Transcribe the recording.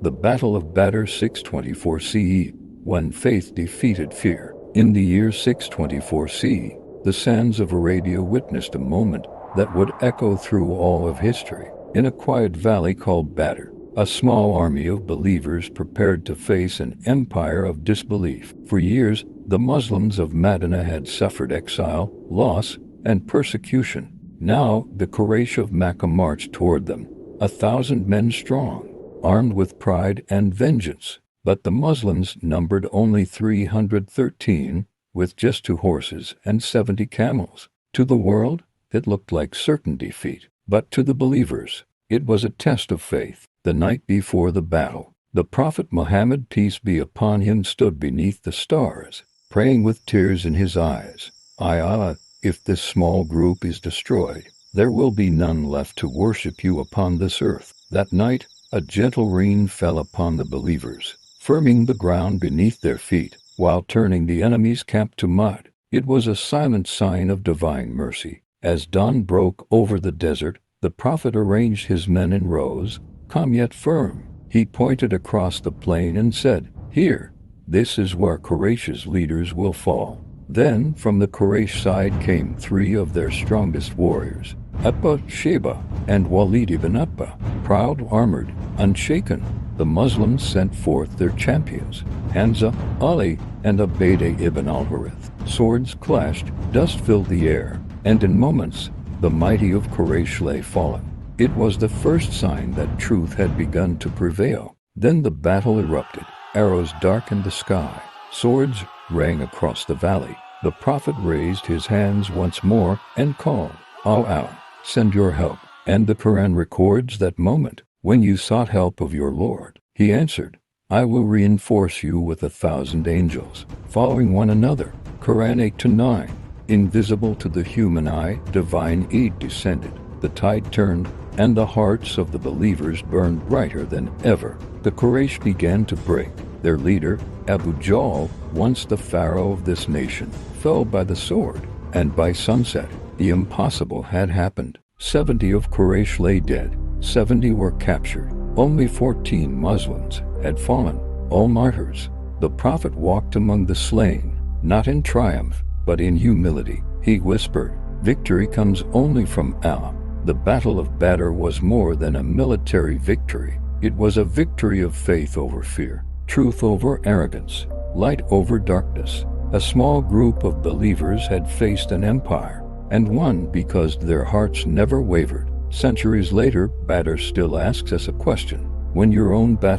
The Battle of Badr 624 CE, when faith defeated fear. In the year 624 CE, the sands of Arabia witnessed a moment that would echo through all of history. In a quiet valley called Badr, a small army of believers prepared to face an empire of disbelief. For years, the Muslims of Medina had suffered exile, loss, and persecution. Now, the Quraysh of Mecca marched toward them, 1,000 men strong, armed with pride and vengeance. But the Muslims numbered only 313, with just 2 horses and 70 camels. To the world, it looked like certain defeat. But to the believers, it was a test of faith. The night before the battle, the Prophet Muhammad, peace be upon him, stood beneath the stars, praying with tears in his eyes. Allah, if this small group is destroyed, there will be none left to worship you upon this earth. That night, a gentle rain fell upon the believers, firming the ground beneath their feet, while turning the enemy's camp to mud. It was a silent sign of divine mercy. As dawn broke over the desert, the Prophet arranged his men in rows, calm yet firm. He pointed across the plain and said, "Here, this is where Quraysh's leaders will fall." Then from the Quraysh side came 3 of their strongest warriors, Utbah, Shayba, and Walid ibn Utbah, proud, armored, unshaken. The Muslims sent forth their champions, Hamza, Ali, and Ubaidah ibn al-Harith. Swords clashed, dust filled the air, and in moments, the mighty of Quraysh lay fallen. It was the first sign that truth had begun to prevail. Then the battle erupted. Arrows darkened the sky. Swords rang across the valley. The Prophet raised his hands once more and called, "Allah, send your help." And the Quran records that moment when you sought help of your Lord. He answered, "I will reinforce you with 1,000 angels, following one another." Quran 8-9. Invisible to the human eye, divine aid descended. The tide turned, and the hearts of the believers burned brighter than ever. The Quraysh began to break. Their leader, Abu Jahl, once the pharaoh of this nation, fell by the sword, and by sunset, the impossible had happened. 70 of Quraysh lay dead, 70 were captured. Only 14 Muslims had fallen, all martyrs. The Prophet walked among the slain, not in triumph, but in humility. He whispered, "Victory comes only from Allah." The Battle of Badr was more than a military victory. It was a victory of faith over fear, truth over arrogance, light over darkness. A small group of believers had faced an empire, and won because their hearts never wavered. Centuries later, Badr still asks us a question. When your own battle